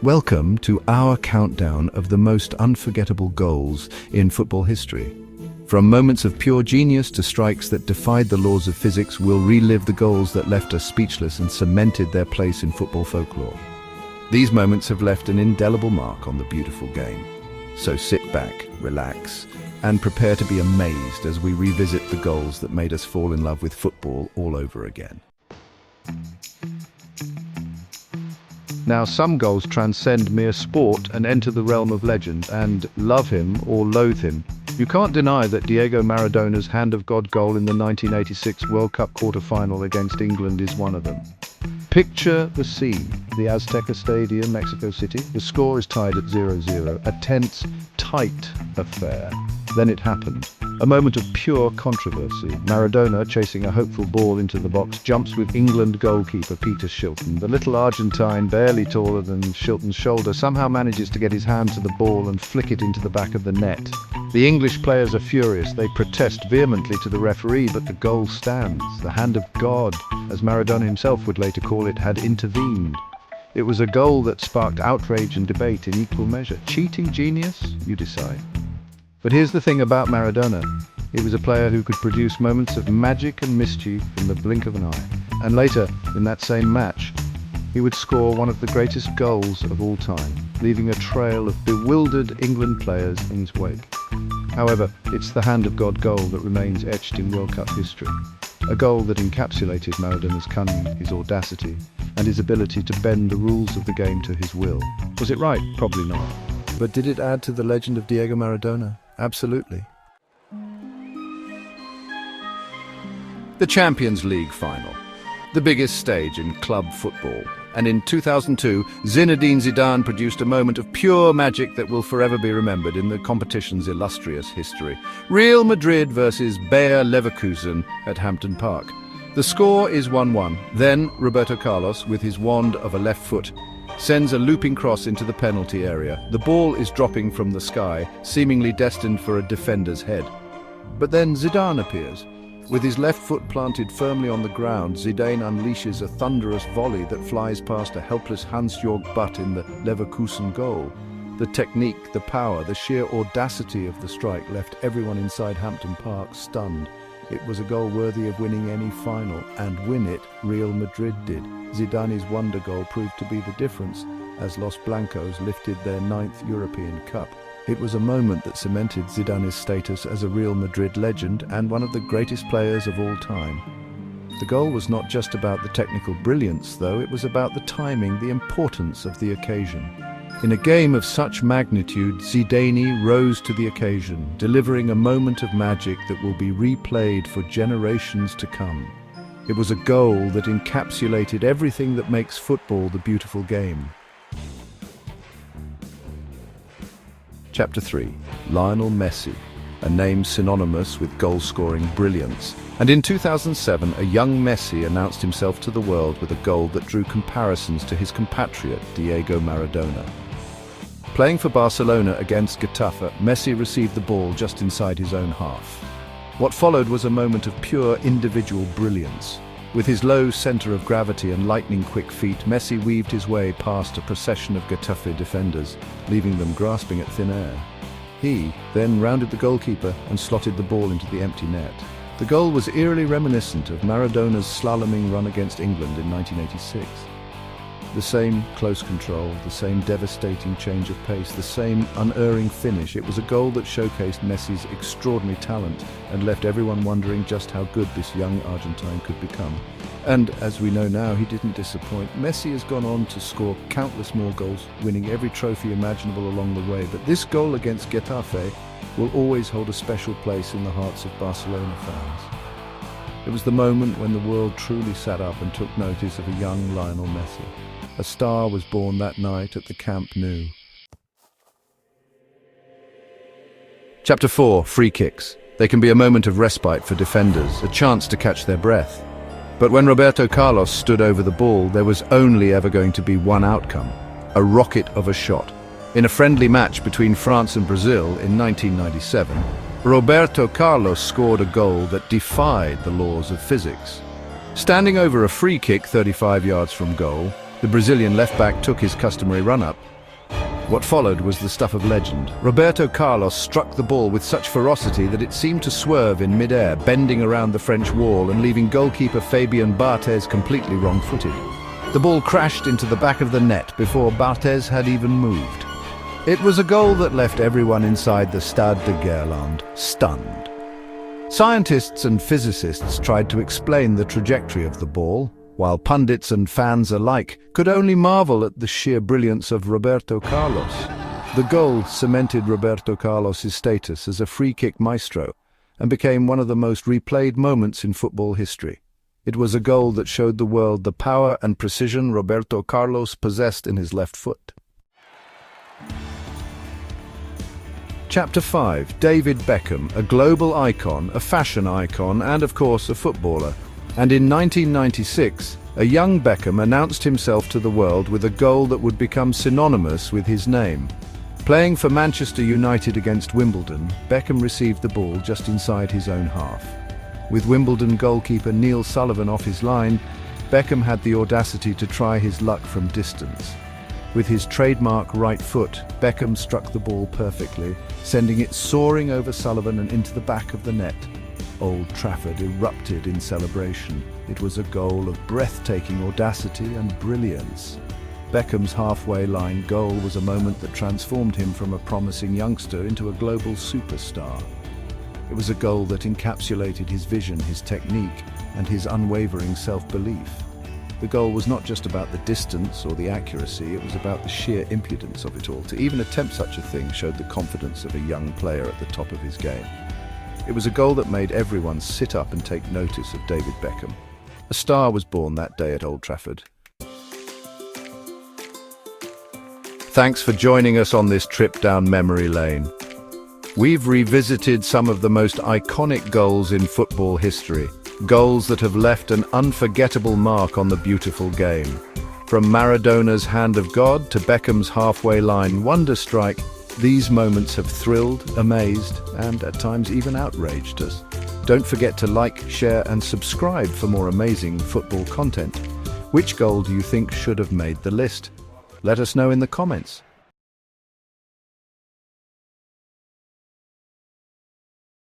Welcome to our countdown of the most unforgettable goals in football history. From moments of pure genius to strikes that defied the laws of physics, we'll relive the goals that left us speechless and cemented their place in football folklore. These moments have left an indelible mark on the beautiful game. So sit back, relax, and prepare to be amazed as we revisit the goals that made us fall in love with football all over again. Now, some goals transcend mere sport and enter the realm of legend, and love him or loathe him, you can't deny that Diego Maradona's Hand of God goal in the 1986 World Cup quarter-final against England is one of them. Picture the scene. The Azteca Stadium, Mexico City. The score is tied at 0-0, a tense, tight affair. Then it happened. A moment of pure controversy. Maradona, chasing a hopeful ball into the box, jumps with England goalkeeper Peter Shilton. The little Argentine, barely taller than Shilton's shoulder, somehow manages to get his hand to the ball and flick it into the back of the net. The English players are furious. They protest vehemently to the referee, but the goal stands. The hand of God, as Maradona himself would later call it, had intervened. It was a goal that sparked outrage and debate in equal measure. Cheating genius? You decide. But here's the thing about Maradona. He was a player who could produce moments of magic and mischief in the blink of an eye. And later, in that same match, he would score one of the greatest goals of all time, leaving a trail of bewildered England players in his wake. However, it's the Hand of God goal that remains etched in World Cup history. A goal that encapsulated Maradona's cunning, his audacity, and his ability to bend the rules of the game to his will. Was it right? Probably not. But did it add to the legend of Diego Maradona? Absolutely. The Champions League final, the biggest stage in club football. And in 2002, Zinedine Zidane produced a moment of pure magic that will forever be remembered in the competition's illustrious history. Real Madrid versus Bayer Leverkusen at Hampden Park. The score is 1-1. Then Roberto Carlos, with his wand of a left foot, sends a looping cross into the penalty area. The ball is dropping from the sky, seemingly destined for a defender's head. But then Zidane appears. With his left foot planted firmly on the ground, Zidane unleashes a thunderous volley that flies past a helpless Hans-Jörg Butt in the Leverkusen goal. The technique, the power, the sheer audacity of the strike left everyone inside Hampden Park stunned. It was a goal worthy of winning any final, and win it, Real Madrid did. Zidane's wonder goal proved to be the difference, as Los Blancos lifted their 9th European Cup. It was a moment that cemented Zidane's status as a Real Madrid legend and one of the greatest players of all time. The goal was not just about the technical brilliance, though. It was about the timing, the importance of the occasion. In a game of such magnitude, Zidane rose to the occasion, delivering a moment of magic that will be replayed for generations to come. It was a goal that encapsulated everything that makes football the beautiful game. Chapter 3. Lionel Messi, a name synonymous with goal-scoring brilliance. And in 2007, a young Messi announced himself to the world with a goal that drew comparisons to his compatriot, Diego Maradona. Playing for Barcelona against Getafe, Messi received the ball just inside his own half. What followed was a moment of pure individual brilliance. With his low center of gravity and lightning-quick feet, Messi weaved his way past a procession of Getafe defenders, leaving them grasping at thin air. He then rounded the goalkeeper and slotted the ball into the empty net. The goal was eerily reminiscent of Maradona's slaloming run against England in 1986. The same close control, the same devastating change of pace, the same unerring finish. It was a goal that showcased Messi's extraordinary talent and left everyone wondering just how good this young Argentine could become. And as we know now, he didn't disappoint. Messi has gone on to score countless more goals, winning every trophy imaginable along the way. But this goal against Getafe will always hold a special place in the hearts of Barcelona fans. It was the moment when the world truly sat up and took notice of a young Lionel Messi. A star was born that night at the Camp Nou. Chapter 4. Free kicks. They can be a moment of respite for defenders, a chance to catch their breath. But when Roberto Carlos stood over the ball, there was only ever going to be one outcome: a rocket of a shot. In a friendly match between France and Brazil in 1997, Roberto Carlos scored a goal that defied the laws of physics. Standing over a free kick 35 yards from goal, The Brazilian left-back took his customary run-up. What followed was the stuff of legend. Roberto Carlos struck the ball with such ferocity that it seemed to swerve in mid-air, bending around the French wall and leaving goalkeeper Fabian Barthez completely wrong-footed. The ball crashed into the back of the net before Barthez had even moved. It was a goal that left everyone inside the Stade de Guerlain stunned. Scientists and physicists tried to explain the trajectory of the ball, while pundits and fans alike could only marvel at the sheer brilliance of Roberto Carlos. The goal cemented Roberto Carlos's status as a free-kick maestro and became one of the most replayed moments in football history. It was a goal that showed the world the power and precision Roberto Carlos possessed in his left foot. Chapter 5. David Beckham, a global icon, a fashion icon, and of course a footballer. And in 1996, a young Beckham announced himself to the world with a goal that would become synonymous with his name. Playing for Manchester United against Wimbledon, Beckham received the ball just inside his own half. With Wimbledon goalkeeper Neil Sullivan off his line, Beckham had the audacity to try his luck from distance. With his trademark right foot, Beckham struck the ball perfectly, sending it soaring over Sullivan and into the back of the net. Old Trafford erupted in celebration. It was a goal of breathtaking audacity and brilliance. Beckham's halfway line goal was a moment that transformed him from a promising youngster into a global superstar. It was a goal that encapsulated his vision, his technique, and his unwavering self-belief. The goal was not just about the distance or the accuracy, it was about the sheer impudence of it all. To even attempt such a thing showed the confidence of a young player at the top of his game. It was a goal that made everyone sit up and take notice of David Beckham. A star was born that day at Old Trafford. Thanks for joining us on this trip down memory lane. We've revisited some of the most iconic goals in football history, goals that have left an unforgettable mark on the beautiful game. From Maradona's hand of God to Beckham's halfway line wonder strike, these moments have thrilled, amazed, and at times even outraged us. Don't forget to like, share, and subscribe for more amazing football content. Which goal do you think should have made the list? Let us know in the comments.